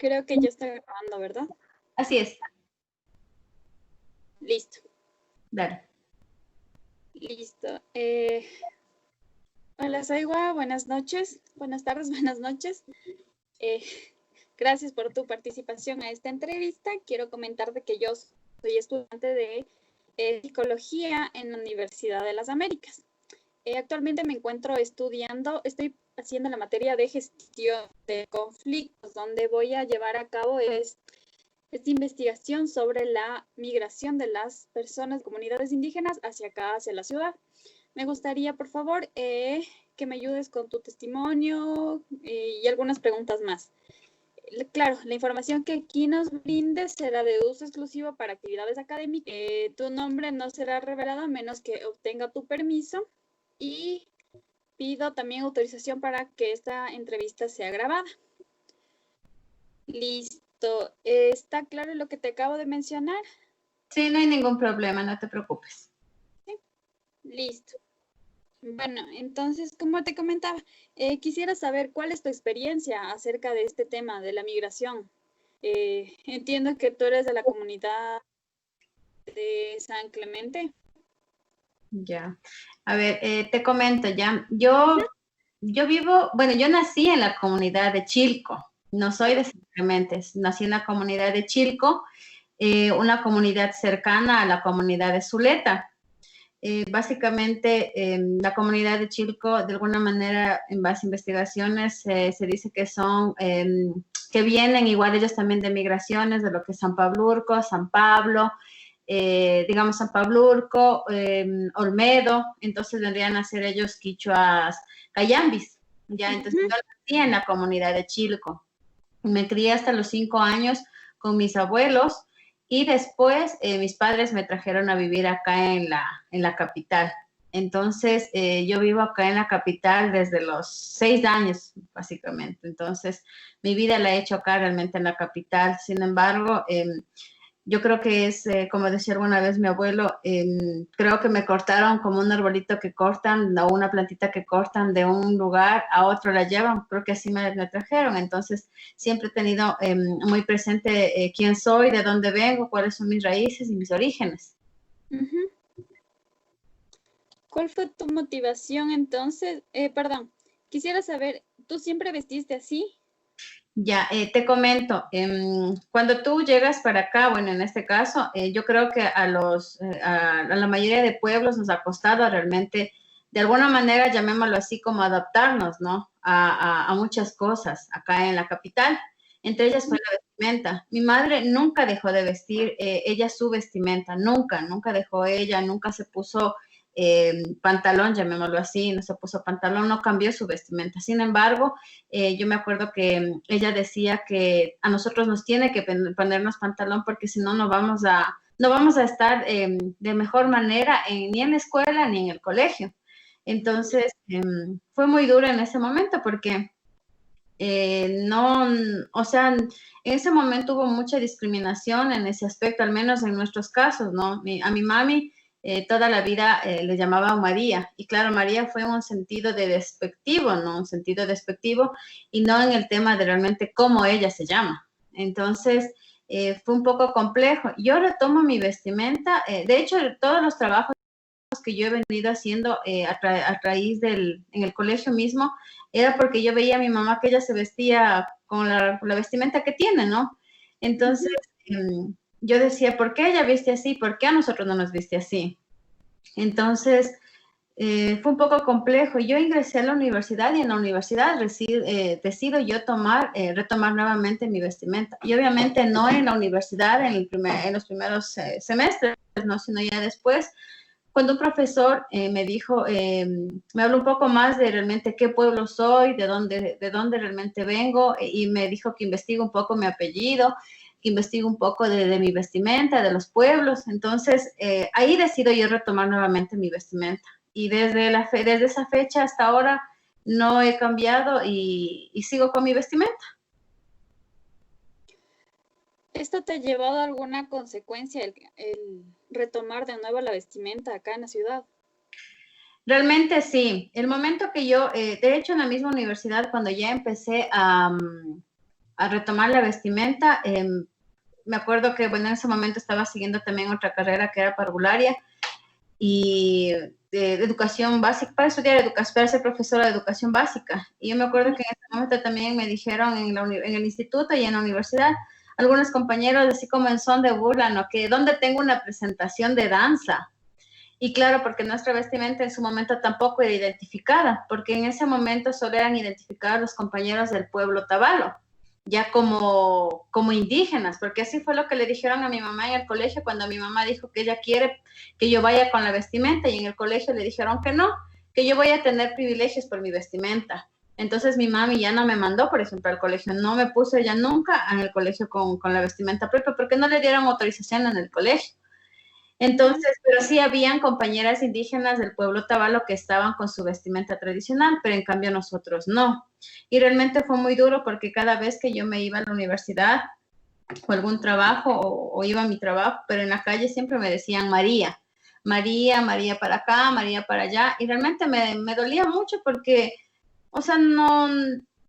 Creo que ya está grabando, ¿verdad? Así es. Listo. Dale. Listo. Hola, Saigua. Buenas noches. Buenas tardes, buenas noches. Gracias por tu participación a esta entrevista. Quiero comentarte que yo soy estudiante de Psicología en la Universidad de las Américas. Actualmente me encuentro estoy haciendo la materia de gestión de conflictos, donde voy a llevar a cabo esta investigación sobre la migración de las personas de comunidades indígenas hacia acá, hacia la ciudad. Me gustaría, por favor, que me ayudes con tu testimonio y algunas preguntas más. Claro, la información que aquí nos brindes será de uso exclusivo para actividades académicas. Tu nombre no será revelado a menos que obtenga tu permiso y pido también autorización para que esta entrevista sea grabada. Listo. ¿Está claro lo que te acabo de mencionar? Sí, no hay ningún problema, no te preocupes. Sí. Listo. Bueno, entonces, como te comentaba, quisiera saber cuál es tu experiencia acerca de este tema de la migración. Entiendo que tú eres de la comunidad de San Clemente. Ya. A ver, te comento ya. Yo vivo, bueno, yo nací en la comunidad de Chilco. No soy de San Clemente, nací en la comunidad de Chilco, una comunidad cercana a la comunidad de Zuleta. Básicamente, la comunidad de Chilco, de alguna manera, en base a investigaciones, se dice que son, que vienen igual ellos también de migraciones, de lo que es San Pablurco, San Pablo, digamos San Pablurco, Olmedo, entonces vendrían a ser ellos quichuas cayambis, ya, entonces yo nací en la comunidad de Chilco. Me crié hasta los 5 años con mis abuelos y después mis padres me trajeron a vivir acá en la capital. Entonces, yo vivo acá en la capital desde los 6 años, básicamente. Entonces, mi vida la he hecho acá realmente en la capital. Sin embargo, yo creo que es, como decía alguna vez mi abuelo, creo que me cortaron como un arbolito que cortan o una plantita que cortan de un lugar a otro la llevan, creo que así me trajeron. Entonces, siempre he tenido muy presente quién soy, de dónde vengo, cuáles son mis raíces y mis orígenes. ¿Cuál fue tu motivación entonces? Perdón, quisiera saber, ¿tú siempre vestiste así? Ya, te comento, cuando tú llegas para acá, bueno, en este caso, yo creo que a la mayoría de pueblos nos ha costado realmente, de alguna manera, llamémoslo así, como adaptarnos, ¿no? A muchas cosas acá en la capital. Entre ellas fue la vestimenta. Mi madre nunca dejó de vestir ella su vestimenta, nunca dejó ella, nunca se puso pantalón, llamémoslo así, no se puso pantalón, no cambió su vestimenta. Sin embargo, yo me acuerdo que ella decía que a nosotros nos tiene que ponernos pantalón porque si no, no vamos a estar de mejor manera ni en la escuela ni en el colegio. Entonces, fue muy duro en ese momento porque no, o sea, en ese momento hubo mucha discriminación en ese aspecto, al menos en nuestros casos, ¿no? A mi mami toda la vida le llamaba María, y claro, María fue un sentido de despectivo, ¿no? Un sentido despectivo y no en el tema de realmente cómo ella se llama. Entonces, fue un poco complejo. Yo retomo mi vestimenta, de hecho, todos los trabajos que yo he venido haciendo a raíz en el colegio mismo, era porque yo veía a mi mamá que ella se vestía con la vestimenta que tiene, ¿no? Entonces, yo decía, ¿por qué ella viste así? ¿Por qué a nosotros no nos viste así? Entonces, fue un poco complejo. Yo ingresé a la universidad y en la universidad decido yo retomar nuevamente mi vestimenta. Y obviamente no en la universidad, en los primeros semestres, ¿no? Sino ya después, cuando un profesor me dijo, me habló un poco más de realmente qué pueblo soy, de dónde realmente vengo, y me dijo que investigue un poco mi apellido, que investigue un poco de mi vestimenta, de los pueblos. Entonces, ahí decido yo retomar nuevamente mi vestimenta. Y desde esa fecha hasta ahora no he cambiado y sigo con mi vestimenta. ¿Esto te ha llevado a alguna consecuencia el retomar de nuevo la vestimenta acá en la ciudad? Realmente sí. El momento que yo, de hecho en la misma universidad, cuando ya empecé a retomar la vestimenta. Me acuerdo que, bueno, en ese momento estaba siguiendo también otra carrera que era parvularia y de educación básica, para estudiar educación, para ser profesora de educación básica. Y yo me acuerdo que en ese momento también me dijeron en el instituto y en la universidad, algunos compañeros, así como en son de burla, ¿no? Que ¿dónde tengo una presentación de danza? Y claro, porque nuestra vestimenta en su momento tampoco era identificada, porque en ese momento solo eran identificados los compañeros del pueblo tabalo, ya como indígenas, porque así fue lo que le dijeron a mi mamá en el colegio cuando mi mamá dijo que ella quiere que yo vaya con la vestimenta y en el colegio le dijeron que no, que yo voy a tener privilegios por mi vestimenta. Entonces mi mami ya no me mandó, por ejemplo, al colegio, no me puso ya nunca en el colegio con la vestimenta propia porque no le dieron autorización en el colegio. Entonces, pero sí habían compañeras indígenas del pueblo tabalo que estaban con su vestimenta tradicional, pero en cambio nosotros no. Y realmente fue muy duro porque cada vez que yo me iba a la universidad o algún trabajo o iba a mi trabajo, pero en la calle siempre me decían María, María, María para acá, María para allá. Y realmente me dolía mucho porque, o sea, no,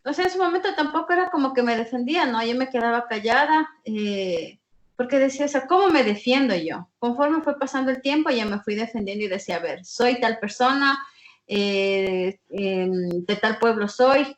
o sea, en su momento tampoco era como que me defendía, ¿no? Yo me quedaba callada. Porque decía, o sea, ¿cómo me defiendo yo? Conforme fue pasando el tiempo, ya me fui defendiendo y decía, a ver, soy tal persona, de tal pueblo soy,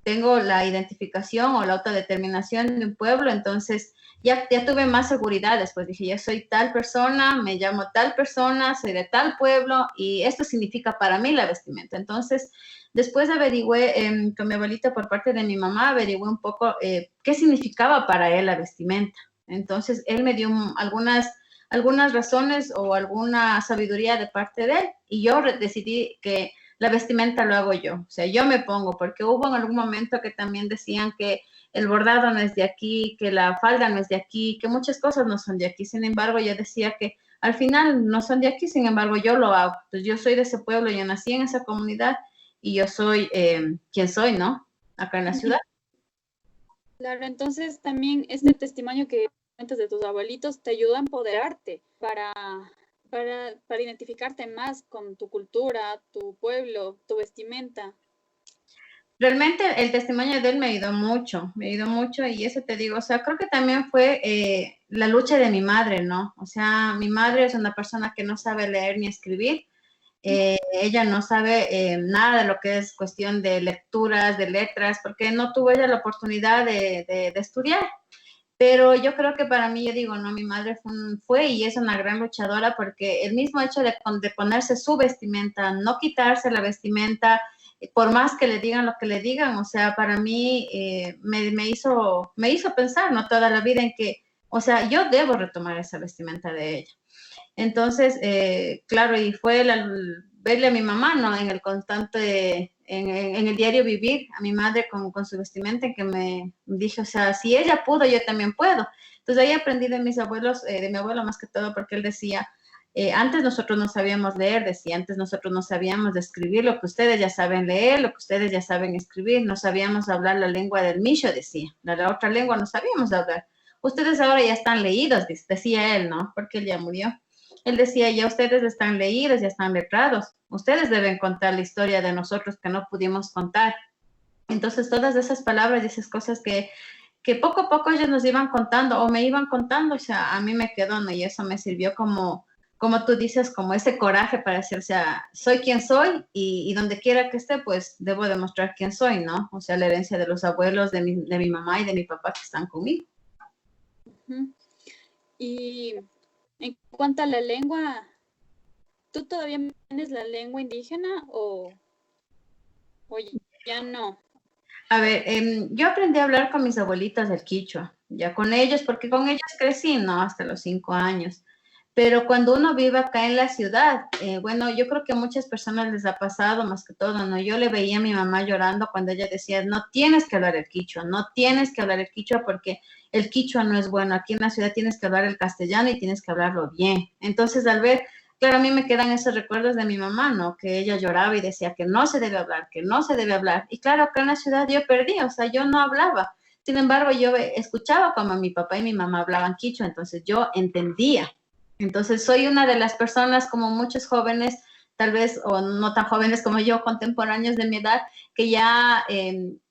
tengo la identificación o la autodeterminación de un pueblo, entonces ya tuve más seguridad después. Dije, yo soy tal persona, me llamo tal persona, soy de tal pueblo y esto significa para mí la vestimenta. Entonces, después averigüé con mi abuelita por parte de mi mamá, averigüé un poco qué significaba para él la vestimenta. Entonces, él me dio algunas razones o alguna sabiduría de parte de él y yo decidí que la vestimenta lo hago yo, o sea, yo me pongo, porque hubo en algún momento que también decían que el bordado no es de aquí, que la falda no es de aquí, que muchas cosas no son de aquí. Sin embargo, yo decía que al final no son de aquí, sin embargo, yo lo hago. Entonces, yo soy de ese pueblo, yo nací en esa comunidad y yo soy quien soy, ¿no? Acá en la ciudad. Claro, entonces también este testimonio que cuentas de tus abuelitos te ayuda a empoderarte para identificarte más con tu cultura, tu pueblo, tu vestimenta. Realmente el testimonio de él me ayudó mucho y eso te digo, o sea, creo que también fue la lucha de mi madre, ¿no? O sea, mi madre es una persona que no sabe leer ni escribir, ella no sabe nada de lo que es cuestión de lecturas, de letras, porque no tuvo ella la oportunidad de estudiar. Pero yo creo que para mí, yo digo, no, mi madre fue y es una gran luchadora porque el mismo hecho de ponerse su vestimenta, no quitarse la vestimenta, por más que le digan lo que le digan, o sea, para mí me hizo pensar, ¿no? Toda la vida en que, o sea, yo debo retomar esa vestimenta de ella. Entonces, claro, y fue verle a mi mamá, ¿no? En el constante, en el diario vivir, a mi madre con su vestimenta, en que me dije, o sea, si ella pudo, yo también puedo. Entonces ahí aprendí de mis abuelos, de mi abuelo más que todo, porque él decía, antes nosotros no sabíamos leer, decía, antes nosotros no sabíamos escribir lo que ustedes ya saben leer, lo que ustedes ya saben escribir, no sabíamos hablar la lengua del Micho, decía, la otra lengua no sabíamos hablar. Ustedes ahora ya están leídos, decía él, ¿no? Porque él ya murió. Él decía, ya ustedes están leídos, ya están letrados. Ustedes deben contar la historia de nosotros que no pudimos contar. Entonces, todas esas palabras y esas cosas que poco a poco ellos nos iban contando o me iban contando, o sea, a mí me quedó, ¿no? Y eso me sirvió como tú dices, como ese coraje para decir, o sea, soy quien soy y donde quiera que esté, pues debo demostrar quién soy, ¿no? O sea, la herencia de los abuelos, de mi mamá y de mi papá que están conmigo. Uh-huh. Y en cuanto a la lengua, ¿tú todavía tienes la lengua indígena o ya no? A ver, yo aprendí a hablar con mis abuelitas del quichua, ya con ellos, porque con ellos crecí, ¿no? Hasta los 5 años. Pero cuando uno vive acá en la ciudad, bueno, yo creo que a muchas personas les ha pasado, más que todo, ¿no? Yo le veía a mi mamá llorando cuando ella decía, no tienes que hablar el quichua, no tienes que hablar el quichua porque el quichua no es bueno. Aquí en la ciudad tienes que hablar el castellano y tienes que hablarlo bien. Entonces, al ver, claro, a mí me quedan esos recuerdos de mi mamá, ¿no? Que ella lloraba y decía que no se debe hablar, que no se debe hablar. Y claro, acá en la ciudad yo perdí, o sea, yo no hablaba. Sin embargo, yo escuchaba como mi papá y mi mamá hablaban quichua, entonces yo entendía. Entonces, soy una de las personas, como muchos jóvenes, tal vez, o no tan jóvenes como yo, contemporáneos de mi edad, que ya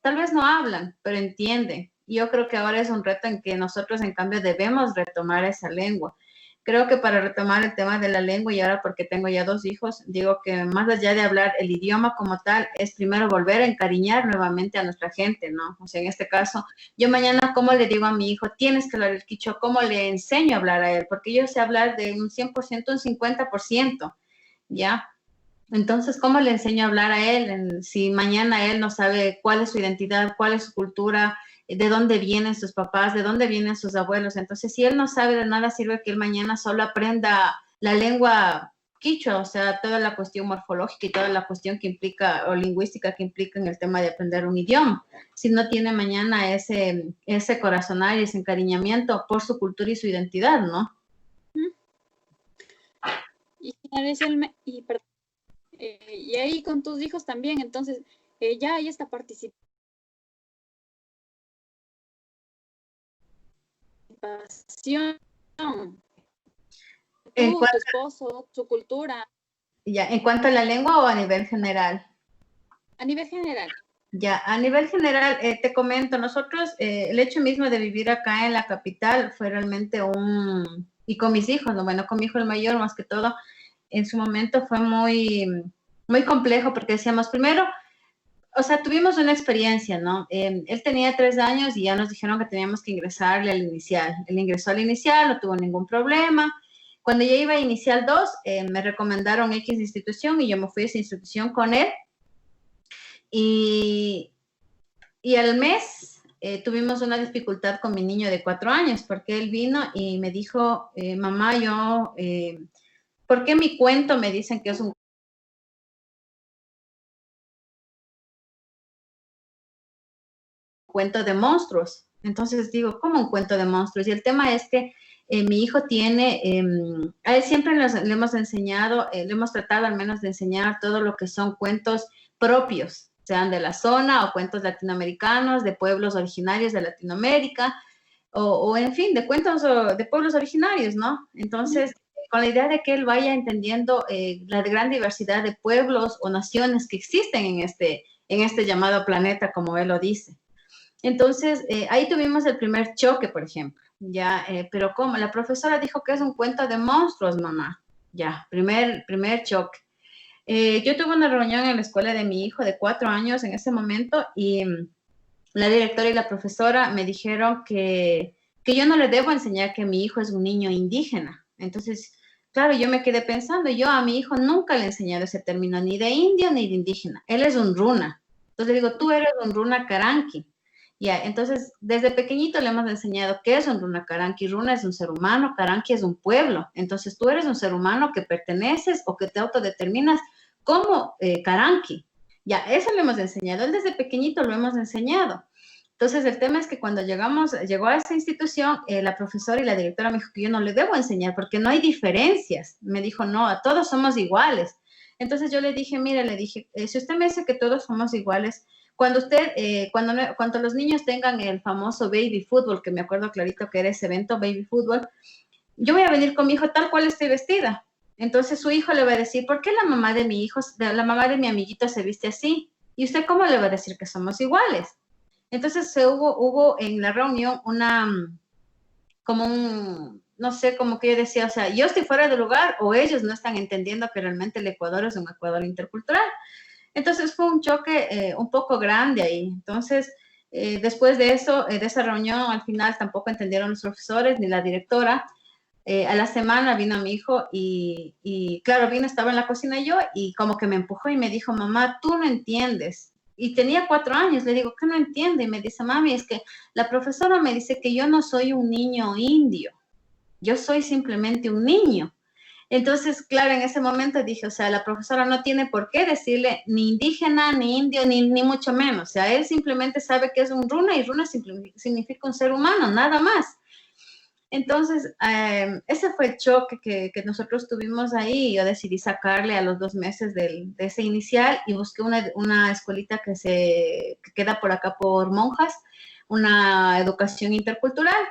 tal vez no hablan, pero entienden. Yo creo que ahora es un reto en que nosotros, en cambio, debemos retomar esa lengua. Creo que para retomar el tema de la lengua, y ahora porque tengo ya 2 hijos, digo que más allá de hablar el idioma como tal, es primero volver a encariñar nuevamente a nuestra gente, ¿no? O sea, en este caso, yo mañana, ¿cómo le digo a mi hijo, tienes que hablar el quichua? ¿Cómo le enseño a hablar a él? Porque yo sé hablar de un 100%, un 50%, ¿ya? Entonces, ¿cómo le enseño a hablar a él? Si mañana él no sabe cuál es su identidad, cuál es su cultura, de dónde vienen sus papás, de dónde vienen sus abuelos. Entonces, si él no sabe, de nada sirve que él mañana solo aprenda la lengua quichua, o sea, toda la cuestión morfológica y toda la cuestión que implica, o lingüística que implica en el tema de aprender un idioma. Si no tiene mañana ese corazonar y ese encariñamiento por su cultura y su identidad, ¿no? Y ahí con tus hijos también, entonces ya hay esta participación. Tu esposo, su cultura. Ya, ¿en cuanto a la lengua o a nivel general? A nivel general. Ya, a nivel general, te comento, nosotros, el hecho mismo de vivir acá en la capital fue realmente y con mis hijos, ¿no? Bueno, con mi hijo el mayor más que todo, en su momento fue muy, muy complejo porque decíamos, primero, o sea, tuvimos una experiencia, ¿no? Él tenía 3 años y ya nos dijeron que teníamos que ingresarle al inicial. Él ingresó al inicial, no tuvo ningún problema. Cuando ya iba a inicial 2, me recomendaron X institución y yo me fui a esa institución con él. Y al mes tuvimos una dificultad con mi niño de 4 años porque él vino y me dijo, mamá, ¿por qué mi cuento me dicen que es un cuento de monstruos? Entonces digo, ¿cómo un cuento de monstruos? Y el tema es que mi hijo tiene, a él siempre le hemos enseñado, le hemos tratado al menos de enseñar todo lo que son cuentos propios, sean de la zona o cuentos latinoamericanos, de pueblos originarios de Latinoamérica, o en fin, de cuentos de pueblos originarios, ¿no? Entonces, con la idea de que él vaya entendiendo la gran diversidad de pueblos o naciones que existen en este llamado planeta, como él lo dice. Entonces, ahí tuvimos el primer choque, por ejemplo, ya, pero como la profesora dijo que es un cuento de monstruos, mamá, ya, primer choque. Yo tuve una reunión en la escuela de mi hijo de 4 años en ese momento y la directora y la profesora me dijeron que yo no le debo enseñar que mi hijo es un niño indígena. Entonces, claro, yo me quedé pensando, yo a mi hijo nunca le he enseñado ese término, ni de indio ni de indígena. Él es un runa. Entonces le digo, tú eres un runa caranqui. Ya, entonces, desde pequeñito le hemos enseñado qué es un runa caranqui. Runa es un ser humano, caranqui es un pueblo. Entonces, tú eres un ser humano que perteneces o que te autodeterminas como caranqui. Ya, eso le hemos enseñado. Él desde pequeñito lo hemos enseñado. Entonces, el tema es que cuando llegó a esa institución, la profesora y la directora me dijo que yo no le debo enseñar porque no hay diferencias. Me dijo, no, a todos somos iguales. Entonces yo le dije, mire, le dije, si usted me dice que todos somos iguales, cuando los niños tengan el famoso baby fútbol, que me acuerdo clarito que era ese evento, baby fútbol, yo voy a venir con mi hijo tal cual estoy vestida. Entonces su hijo le va a decir, ¿por qué la mamá de mi hijo, la mamá de mi amiguito se viste así? ¿Y usted cómo le va a decir que somos iguales? Entonces hubo en la reunión no sé, como que yo decía, o sea, yo estoy fuera de lugar o ellos no están entendiendo que realmente el Ecuador es un Ecuador intercultural. Entonces fue un choque un poco grande ahí. Entonces, después de eso, de esa reunión, al final tampoco entendieron los profesores ni la directora. A la semana vino mi hijo y claro, estaba en la cocina yo y como que me empujó y me dijo, mamá, tú no entiendes. Y tenía 4 años, le digo, ¿qué no entiende? Y me dice, mami, es que la profesora me dice que yo no soy un niño indio, yo soy simplemente un niño. Entonces, claro, en ese momento dije, o sea, la profesora no tiene por qué decirle ni indígena, ni indio, ni mucho menos. O sea, él simplemente sabe que es un runa y runa significa un ser humano, nada más. Entonces, ese fue el choque que nosotros tuvimos ahí. Yo decidí sacarle a los 2 meses de ese inicial y busqué una escuelita que queda por acá por Monjas, una educación intercultural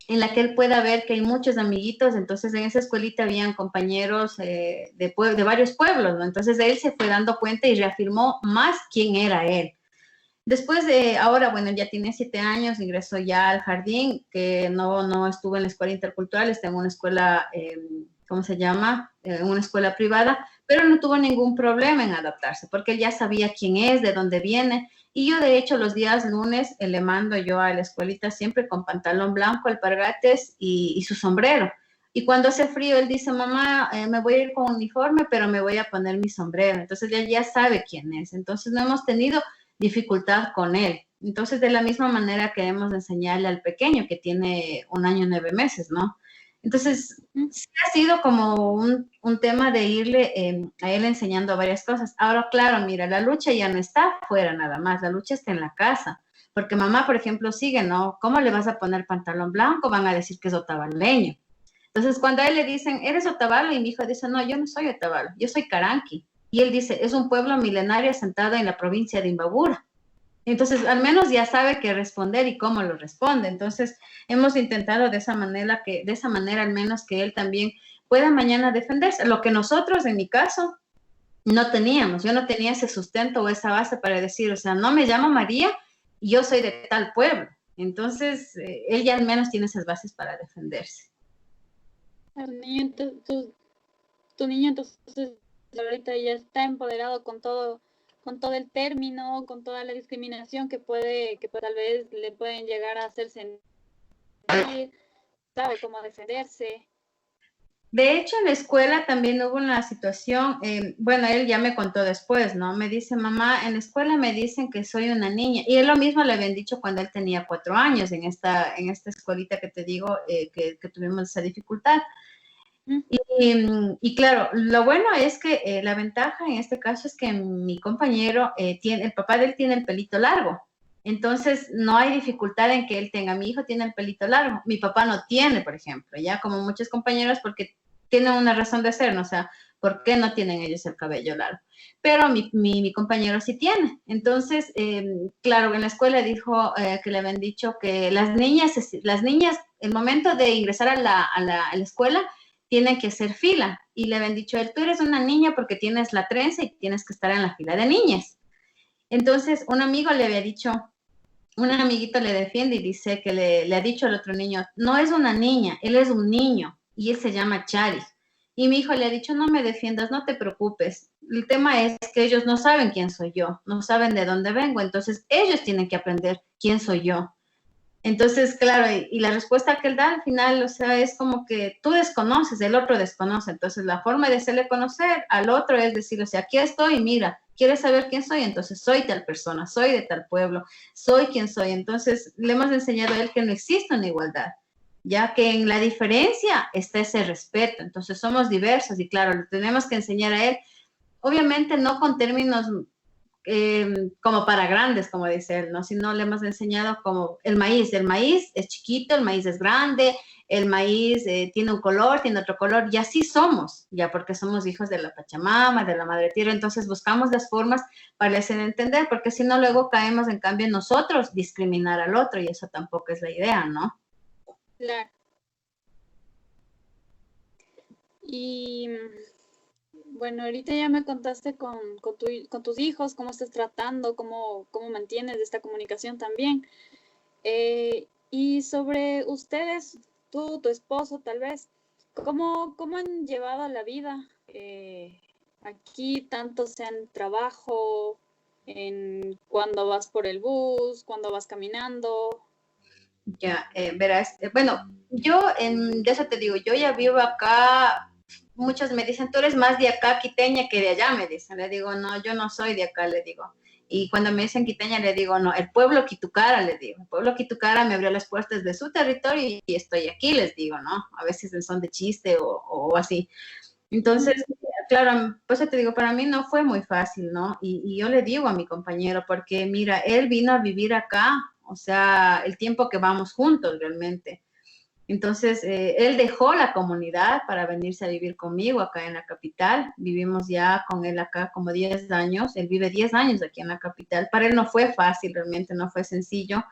en la que él pueda ver que hay muchos amiguitos. Entonces en esa escuelita habían compañeros de varios pueblos, ¿no? Entonces él se fue dando cuenta y reafirmó más quién era él. Después de ahora, bueno, ya tiene 7 años, ingresó ya al jardín, que no estuvo en la escuela intercultural, está en una escuela, ¿cómo se llama? En una escuela privada, pero no tuvo ningún problema en adaptarse, porque él ya sabía quién es, de dónde viene. Y yo, de hecho, los días lunes le mando yo a la escuelita siempre con pantalón blanco, alpargates y su sombrero. Y cuando hace frío, él dice, mamá, me voy a ir con uniforme, pero me voy a poner mi sombrero. Entonces, él ya sabe quién es. Entonces, no hemos tenido dificultad con él. Entonces, de la misma manera queremos enseñarle al pequeño que tiene 1 año 9 meses, ¿no? Entonces, sí ha sido como un tema de irle a él enseñando varias cosas. Ahora, claro, mira, la lucha ya no está afuera nada más, la lucha está en la casa. Porque mamá, por ejemplo, sigue, ¿no? ¿Cómo le vas a poner pantalón blanco? Van a decir que es otavaleño. Entonces, cuando a él le dicen, ¿eres Otavalo? Y mi hijo dice, no, yo no soy Otavalo, yo soy Caranqui. Y él dice, es un pueblo milenario asentado en la provincia de Imbabura. Entonces, al menos ya sabe qué responder y cómo lo responde. Entonces, hemos intentado de esa manera al menos que él también pueda mañana defenderse. Lo que nosotros, en mi caso, no teníamos. Yo no tenía ese sustento o esa base para decir, o sea, no me llamo María y yo soy de tal pueblo. Entonces, él ya al menos tiene esas bases para defenderse. El niño, tu niño entonces ahorita ya está empoderado con todo el término, con toda la discriminación que tal vez le pueden llegar a hacer sentir, sabe cómo defenderse. De hecho, en la escuela también hubo una situación, bueno, él ya me contó después, ¿no? Me dice, mamá, en la escuela me dicen que soy una niña. Y él lo mismo le habían dicho cuando él tenía 4 años en esta escuelita que te digo que tuvimos esa dificultad. Y claro, lo bueno es que la ventaja en este caso es que mi compañero el papá de él tiene el pelito largo. Entonces, no hay dificultad en que él tenga, mi hijo tiene el pelito largo, mi papá no tiene, por ejemplo, ya como muchos compañeros, porque tienen una razón de ser, ¿no? O sea, ¿por qué no tienen ellos el cabello largo? Pero mi compañero sí tiene. Entonces, claro, en la escuela dijo que le habían dicho que las niñas, el momento de ingresar a la escuela, tienen que hacer fila. Y le habían dicho, tú eres una niña porque tienes la trenza y tienes que estar en la fila de niñas. Entonces, un amigo le había dicho, un amiguito le defiende y dice que le ha dicho al otro niño, no es una niña, él es un niño y él se llama Chari. Y mi hijo le ha dicho, no me defiendas, no te preocupes. El tema es que ellos no saben quién soy yo, no saben de dónde vengo, entonces ellos tienen que aprender quién soy yo. Entonces, claro, y la respuesta que él da al final, o sea, es como que tú desconoces, el otro desconoce. Entonces, la forma de hacerle conocer al otro es decir, o sea, aquí estoy, mira, ¿quieres saber quién soy? Entonces, soy tal persona, soy de tal pueblo, soy quien soy. Entonces, le hemos enseñado a él que no existe una igualdad, ya que en la diferencia está ese respeto. Entonces, somos diversos y claro, le tenemos que enseñar a él, obviamente no con términos como para grandes, como dice él, ¿no? Sino le hemos enseñado como el maíz es chiquito, el maíz es grande, el maíz tiene un color, tiene otro color, y así somos, ya porque somos hijos de la Pachamama, de la Madre Tierra, entonces buscamos las formas para hacer entender, porque si no luego caemos en cambio nosotros discriminar al otro, y eso tampoco es la idea, ¿no? Claro. Y bueno, ahorita ya me contaste con tus hijos, cómo estás tratando, cómo mantienes esta comunicación también. Y sobre ustedes, tú, tu esposo tal vez, ¿cómo han llevado la vida aquí, tanto sea en trabajo, en cuando vas por el bus, cuando vas caminando? Ya, verás, bueno, de eso te digo, yo ya vivo acá. Muchos me dicen, tú eres más de acá quiteña que de allá, me dicen. Le digo, no, yo no soy de acá, le digo. Y cuando me dicen quiteña, le digo, no, el pueblo Quitucara, le digo. El pueblo Quitucara me abrió las puertas de su territorio y estoy aquí, les digo, ¿no? A veces son de chiste o así. Entonces, claro, pues te digo, para mí no fue muy fácil, ¿no? Y yo le digo a mi compañero, porque mira, él vino a vivir acá, o sea, el tiempo que vamos juntos realmente. Entonces, él dejó la comunidad para venirse a vivir conmigo acá en la capital. Vivimos ya con él acá como 10 años. Él vive 10 años aquí en la capital. Para él no fue fácil, realmente no fue sencillo,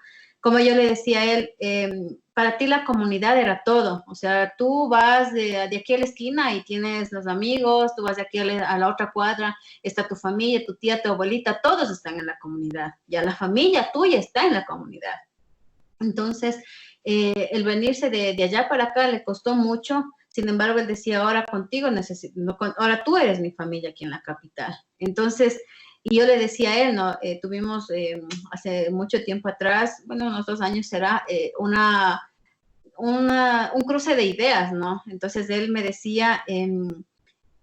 como yo le decía a él, para ti la comunidad era todo. O sea, tú vas de aquí a la esquina y tienes los amigos, tú vas de aquí a la otra cuadra, está tu familia, tu tía, tu abuelita, todos están en la comunidad. Ya la familia tuya está en la comunidad. Entonces, el venirse de allá para acá le costó mucho. Sin embargo, él decía, ahora contigo necesito, no, ahora tú eres mi familia aquí en la capital. Entonces, y yo le decía a él, ¿no? Tuvimos hace mucho tiempo atrás, bueno, unos 2 años será, un cruce de ideas, ¿no? Entonces él me decía,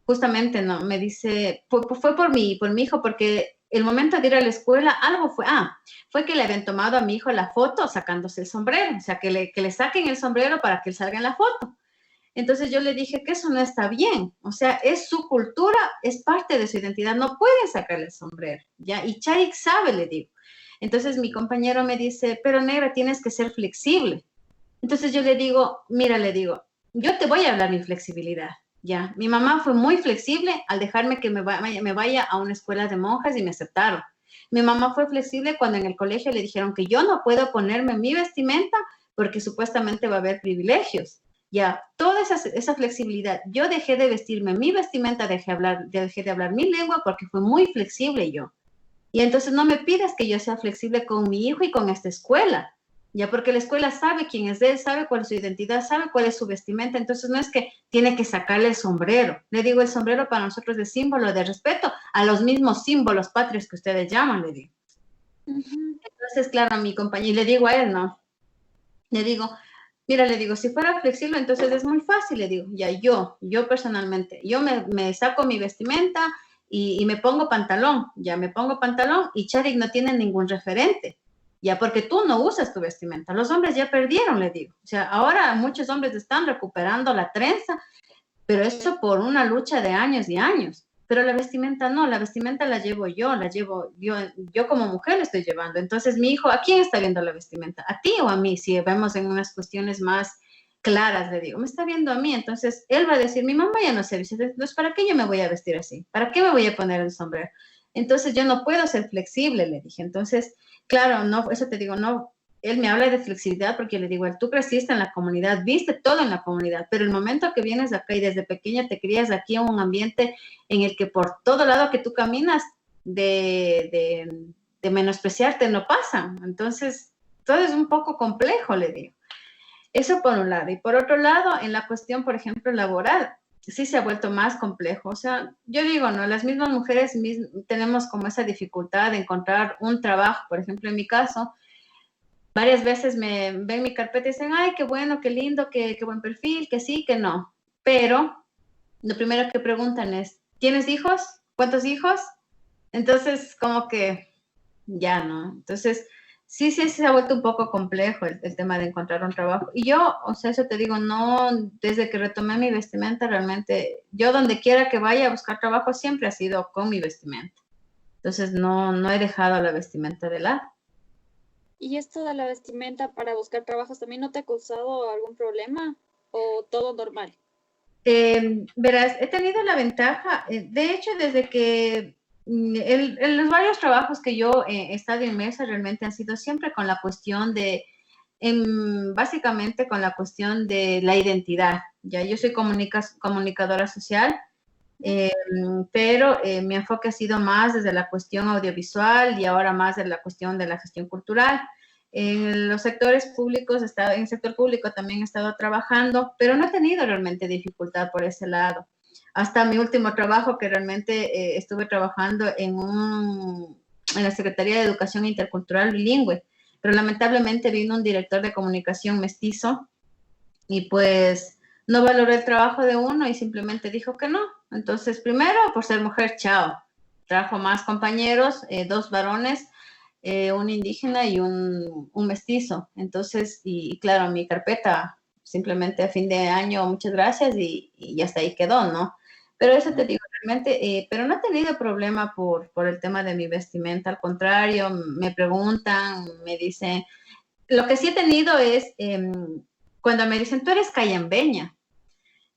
justamente, ¿no? Me dice, fue por mi hijo, porque el momento de ir a la escuela, algo fue que le habían tomado a mi hijo la foto sacándose el sombrero, o sea, que le saquen el sombrero para que él salga en la foto. Entonces yo le dije que eso no está bien, o sea, es su cultura, es parte de su identidad, no pueden sacarle el sombrero, ¿ya? Y Charik sabe, le digo. Entonces mi compañero me dice, pero negra, tienes que ser flexible. Entonces yo le digo, mira, le digo, yo te voy a hablar mi flexibilidad, ¿ya? Mi mamá fue muy flexible al dejarme que me vaya a una escuela de monjas y me aceptaron. Mi mamá fue flexible cuando en el colegio le dijeron que yo no puedo ponerme mi vestimenta porque supuestamente va a haber privilegios. Ya, toda esa flexibilidad. Yo dejé de vestirme mi vestimenta, dejé de hablar mi lengua porque fue muy flexible yo. Y entonces no me pidas que yo sea flexible con mi hijo y con esta escuela, ya porque la escuela sabe quién es él, sabe cuál es su identidad, sabe cuál es su vestimenta, entonces no es que tiene que sacarle el sombrero. Le digo, el sombrero para nosotros es símbolo de respeto a los mismos símbolos patrios que ustedes llaman, le digo. Entonces, claro, a mi compañero, y le digo a él, ¿no? Le digo, mira, le digo, si fuera flexible, entonces es muy fácil, le digo, ya yo personalmente, yo me saco mi vestimenta y me pongo pantalón, ya me pongo pantalón y Charik no tiene ningún referente, ya porque tú no usas tu vestimenta. Los hombres ya perdieron, le digo. O sea, ahora muchos hombres están recuperando la trenza, pero eso por una lucha de años y años. Pero la vestimenta no, la vestimenta la llevo yo, yo como mujer la estoy llevando. Entonces, mi hijo, ¿a quién está viendo la vestimenta? ¿A ti o a mí? Si vemos en unas cuestiones más claras, le digo, me está viendo a mí. Entonces, él va a decir, mi mamá ya no se viste, entonces, ¿para qué yo me voy a vestir así? ¿Para qué me voy a poner el sombrero? Entonces, yo no puedo ser flexible, le dije. Entonces, claro, no, eso te digo, no, él me habla de flexibilidad porque le digo, tú creciste en la comunidad, viste todo en la comunidad, pero el momento que vienes acá y desde pequeña te crías aquí en un ambiente en el que por todo lado que tú caminas, de menospreciarte no pasa. Entonces, todo es un poco complejo, le digo. Eso por un lado. Y por otro lado, en la cuestión, por ejemplo, laboral, sí se ha vuelto más complejo. O sea, yo digo, ¿no? Las mismas mujeres tenemos como esa dificultad de encontrar un trabajo. Por ejemplo, en mi caso, varias veces me ven mi carpeta y dicen, ay, qué bueno, qué lindo, qué buen perfil, que sí, que no. Pero lo primero que preguntan es, ¿tienes hijos? ¿Cuántos hijos? Entonces, como que ya, ¿no? Entonces, sí se ha vuelto un poco complejo el tema de encontrar un trabajo. Y yo, o sea, eso te digo, no, desde que retomé mi vestimenta, realmente, yo donde quiera que vaya a buscar trabajo, siempre ha sido con mi vestimenta. Entonces, no he dejado la vestimenta de lado. ¿Y esto de la vestimenta para buscar trabajos también no te ha causado algún problema o todo normal? Verás, he tenido la ventaja, de hecho, desde que en los varios trabajos que yo he estado inmersa realmente han sido siempre con la cuestión básicamente con la cuestión de la identidad. Ya yo soy comunicadora social, pero mi enfoque ha sido más desde la cuestión audiovisual y ahora más de la cuestión de la gestión cultural. En los sectores públicos, en el sector público también he estado trabajando, pero no he tenido realmente dificultad por ese lado. Hasta mi último trabajo, que realmente estuve trabajando en la Secretaría de Educación Intercultural Bilingüe, pero lamentablemente vino un director de comunicación mestizo y pues no valoró el trabajo de uno y simplemente dijo que no. Entonces, primero, por ser mujer, chao. Trajo más compañeros, 2 varones, un indígena y un mestizo. Entonces, y claro, mi carpeta simplemente a fin de año, muchas gracias y hasta ahí quedó, ¿no? Pero eso te digo, realmente, pero no he tenido problema por el tema de mi vestimenta, al contrario, me preguntan, me dicen, lo que sí he tenido es, cuando me dicen, tú eres cayambeña,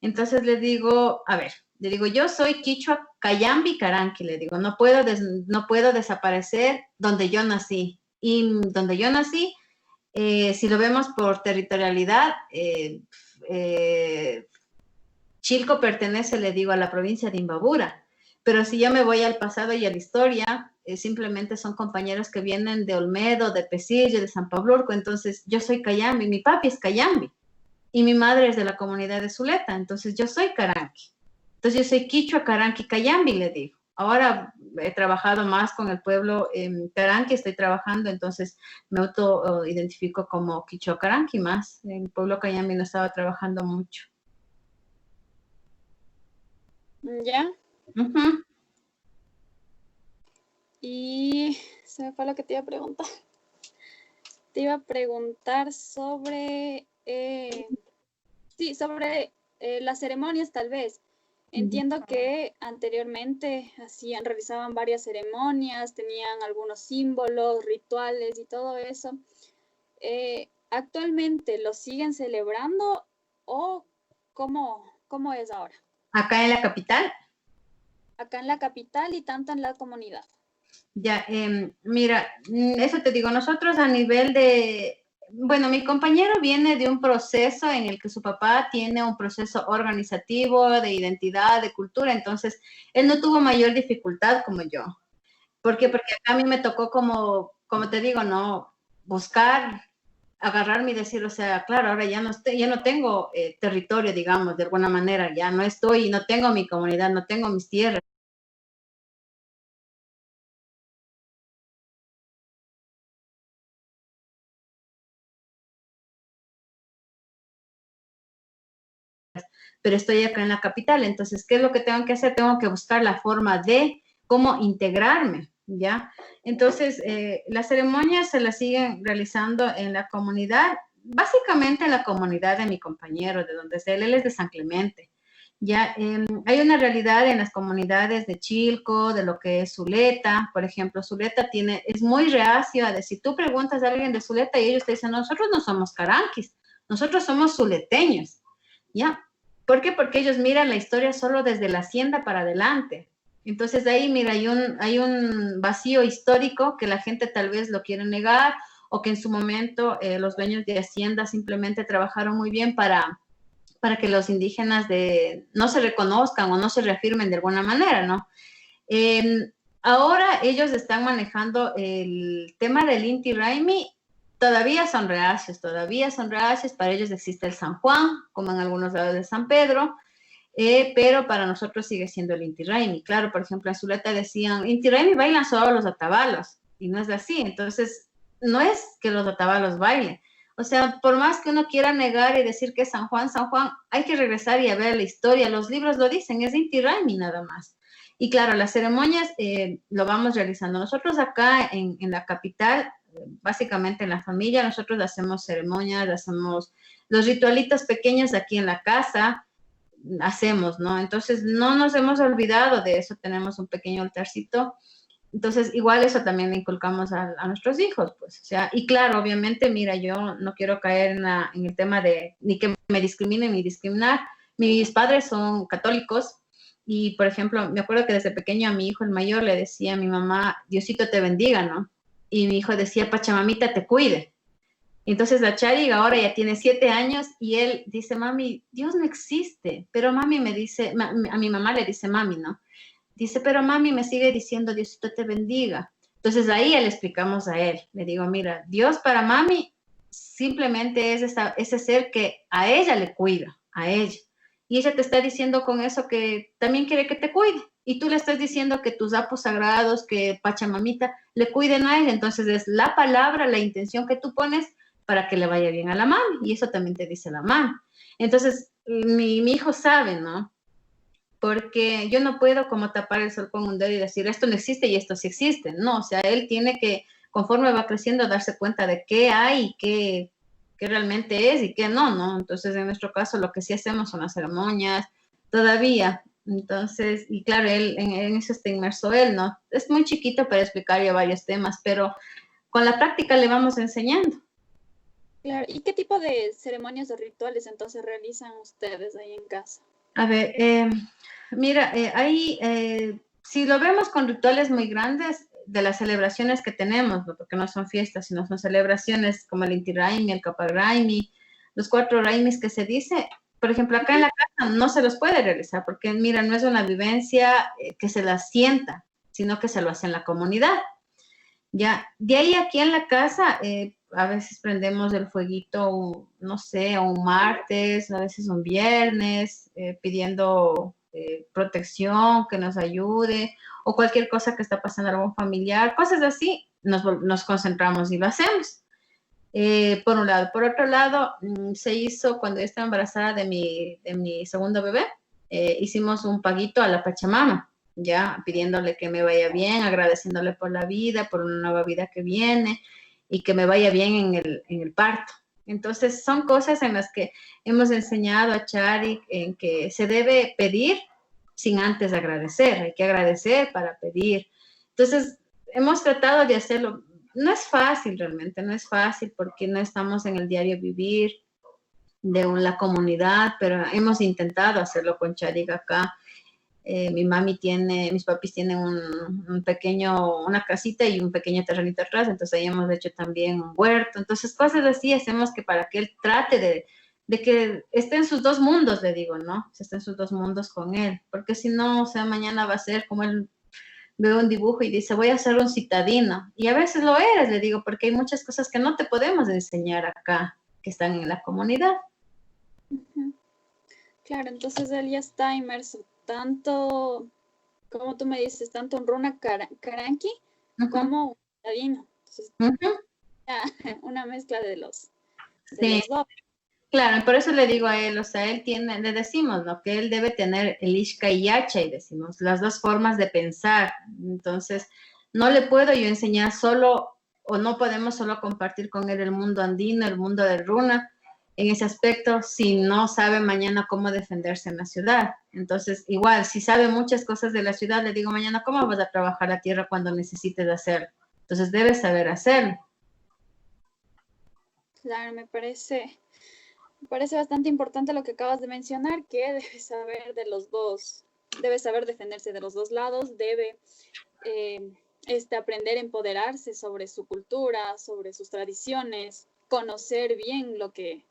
entonces le digo, a ver, le digo, yo soy quichua cayambi caranqui, le digo, no puedo desaparecer donde yo nací. Y donde yo nací Si lo vemos por territorialidad, Chilco pertenece, le digo, a la provincia de Imbabura, pero si yo me voy al pasado y a la historia, simplemente son compañeros que vienen de Olmedo, de Pesillo, de San Pablurco, entonces yo soy Cayambi, mi papi es Cayambi, y mi madre es de la comunidad de Zuleta, entonces yo soy Caranqui. Entonces yo soy Quichua, Caranqui, Cayambi, le digo. Ahora he trabajado más con el pueblo Caranqui, estoy trabajando, entonces me auto-identifico como Quichua, Caranqui más. El pueblo Cayambi no estaba trabajando mucho. ¿Ya? Uh-huh. Y se me fue lo que te iba a preguntar. Te iba a preguntar sobre, sobre las ceremonias tal vez. Entiendo que anteriormente realizaban varias ceremonias, tenían algunos símbolos, rituales y todo eso. ¿Actualmente lo siguen celebrando o cómo es ahora? ¿Acá en la capital? Acá en la capital y tanto en la comunidad. Ya, mira, eso te digo, nosotros a nivel de, bueno, mi compañero viene de un proceso en el que su papá tiene un proceso organizativo, de identidad, de cultura, entonces él no tuvo mayor dificultad como yo. ¿Por qué? Porque a mí me tocó como te digo, ¿no? Buscar, agarrarme y decir, o sea, claro, ahora ya no tengo territorio, digamos, de alguna manera, ya no estoy, no tengo mi comunidad, no tengo mis tierras. Pero estoy acá en la capital, entonces, ¿qué es lo que tengo que hacer? Tengo que buscar la forma de cómo integrarme, ¿ya? Entonces, las ceremonias se las siguen realizando en la comunidad, básicamente en la comunidad de mi compañero, de donde es él es de San Clemente. Ya, hay una realidad en las comunidades de Chilco, de lo que es Zuleta, por ejemplo, Zuleta es muy reacio a decir, tú preguntas a alguien de Zuleta y ellos te dicen, nosotros no somos caranquis, nosotros somos zuleteños, ¿ya? ¿Por qué? Porque ellos miran la historia solo desde la hacienda para adelante. Entonces ahí, mira, hay un vacío histórico que la gente tal vez lo quiere negar o que en su momento los dueños de hacienda simplemente trabajaron muy bien para que los indígenas no se reconozcan o no se reafirmen de alguna manera, ¿no? Ahora ellos están manejando el tema del Inti Raymi. Todavía son reacios, para ellos existe el San Juan, como en algunos lados de San Pedro, pero para nosotros sigue siendo el Inti Raymi. Claro, por ejemplo, en Zuleta decían, Inti Raymi bailan solo los atabalos, y no es así, entonces no es que los atabalos bailen. O sea, por más que uno quiera negar y decir que es San Juan, hay que regresar y a ver la historia, los libros lo dicen, es Inti Raymi nada más. Y claro, las ceremonias lo vamos realizando. Nosotros acá en la capital, básicamente en la familia, nosotros hacemos ceremonias, hacemos los ritualitos pequeños aquí en la casa, hacemos, ¿no? Entonces no nos hemos olvidado de eso, tenemos un pequeño altarcito, entonces igual eso también le inculcamos a nuestros hijos, pues, o sea, y claro, obviamente, mira, yo no quiero caer en el tema de ni que me discriminen ni discriminar, mis padres son católicos, y por ejemplo, me acuerdo que desde pequeño a mi hijo, el mayor, le decía a mi mamá, Diosito te bendiga, ¿no? Y mi hijo decía, Pachamamita te cuide. Entonces la Chari ahora ya tiene 7 años y él dice, mami, Dios no existe. Pero mami me dice, a mi mamá le dice mami, ¿no? Dice, pero mami me sigue diciendo, Diosito te bendiga. Entonces ahí le explicamos a él. Le digo, mira, Dios para mami simplemente es ese ser que a ella le cuida, a ella. Y ella te está diciendo con eso que también quiere que te cuide. Y tú le estás diciendo que tus apos sagrados, que Pachamamita, le cuiden a ella. Entonces es la palabra, la intención que tú pones para que le vaya bien a la mami. Y eso también te dice la mami. Entonces, mi hijo sabe, ¿no? Porque yo no puedo como tapar el sol con un dedo y decir, esto no existe y esto sí existe. No, o sea, él tiene que, conforme va creciendo, darse cuenta de qué hay, qué realmente es y qué no, ¿no? Entonces, en nuestro caso, lo que sí hacemos son las ceremonias, todavía. Entonces, y claro, él en eso está inmerso él, ¿no? Es muy chiquito para explicar ya varios temas, pero con la práctica le vamos enseñando. Claro, ¿y qué tipo de ceremonias o rituales entonces realizan ustedes ahí en casa? A ver, mira, ahí, si lo vemos con rituales muy grandes, de las celebraciones que tenemos, ¿no? Porque no son fiestas, sino son celebraciones como el Inti Raymi, el Kapa Raymi, los 4 Raymis que se dice. Por ejemplo, acá en la casa no se los puede realizar porque, mira, no es una vivencia que se la sienta, sino que se lo hace en la comunidad. Ya, de ahí aquí en la casa, a veces prendemos el fueguito, no sé, un martes, a veces un viernes, pidiendo protección, que nos ayude, o cualquier cosa que está pasando a algún familiar, cosas así, nos concentramos y lo hacemos. Por un lado. Por otro lado, se hizo cuando yo estaba embarazada de mi segundo bebé, hicimos un paguito a la Pachamama, ya pidiéndole que me vaya bien, agradeciéndole por la vida, por una nueva vida que viene y que me vaya bien en el parto. Entonces, son cosas en las que hemos enseñado a Chari en que se debe pedir sin antes agradecer, hay que agradecer para pedir. Entonces, hemos tratado de hacerlo. No es fácil realmente, no es fácil porque no estamos en el diario vivir de la comunidad, pero hemos intentado hacerlo con Charik acá. Mis papis tienen una casita y un pequeño terrenito atrás, entonces ahí hemos hecho también un huerto, entonces cosas así hacemos que para que él trate de que esté en sus dos mundos, le digo, ¿no? Esté en sus dos mundos con él, porque si no, o sea, mañana va a ser como él veo un dibujo y dice, voy a ser un citadino. Y a veces lo eres, le digo, porque hay muchas cosas que no te podemos enseñar acá, que están en la comunidad. Claro, entonces él ya está inmerso tanto, como tú me dices, tanto en runa caranqui como un citadino. Entonces, ya, una mezcla de los dos. Claro, y por eso le digo a él, o sea, le decimos, ¿no? Que él debe tener el Ishka y Yacha, y decimos, las dos formas de pensar. Entonces, no le puedo yo enseñar solo, o no podemos solo compartir con él el mundo andino, el mundo del runa, en ese aspecto, si no sabe mañana cómo defenderse en la ciudad. Entonces, igual, si sabe muchas cosas de la ciudad, le digo mañana, ¿cómo vas a trabajar la tierra cuando necesites hacerlo? Entonces, debes saber hacerlo. Claro, me parece bastante importante lo que acabas de mencionar, que debe saber de los dos, debe saber defenderse de los dos lados, debe aprender a empoderarse sobre su cultura, sobre sus tradiciones, conocer bien lo que...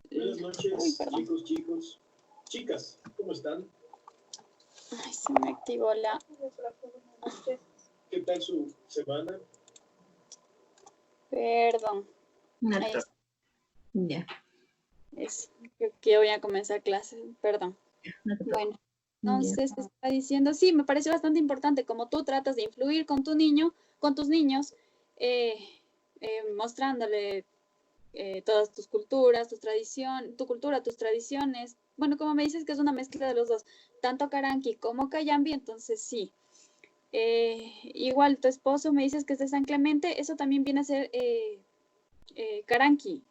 Buenas noches, chicos, chicas, ¿cómo están? Ay, se me activó la... ¿Qué tal su semana? Perdón. Ya. Creo que voy a comenzar clases, perdón. Bueno, entonces está diciendo, sí, me parece bastante importante como tú tratas de influir con tu niño, con tus niños, mostrándole todas tus culturas, tu cultura, tus tradiciones. Bueno, como me dices que es una mezcla de los dos, tanto Caranqui como Cayambi, entonces sí. Igual tu esposo me dices que es de San Clemente, eso también viene a ser Caranqui.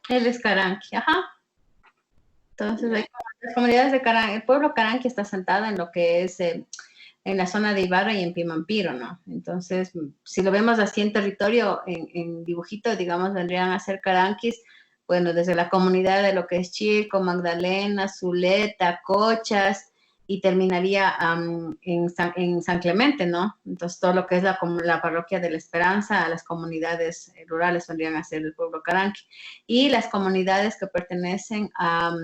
Él es Caranqui, ajá. Entonces, hay las comunidades de Caranqui, el pueblo Caranqui está sentado en lo que es en la zona de Ibarra y en Pimampiro, ¿no? Entonces, si lo vemos así en territorio, en dibujito, digamos, vendrían a ser Caranquis, bueno, desde la comunidad de lo que es Chico, Magdalena, Zuleta, Cochas, y terminaría en San Clemente, ¿no? Entonces, todo lo que es la parroquia de la Esperanza, a las comunidades rurales vendrían a ser el pueblo Caranqui. Y las comunidades que pertenecen a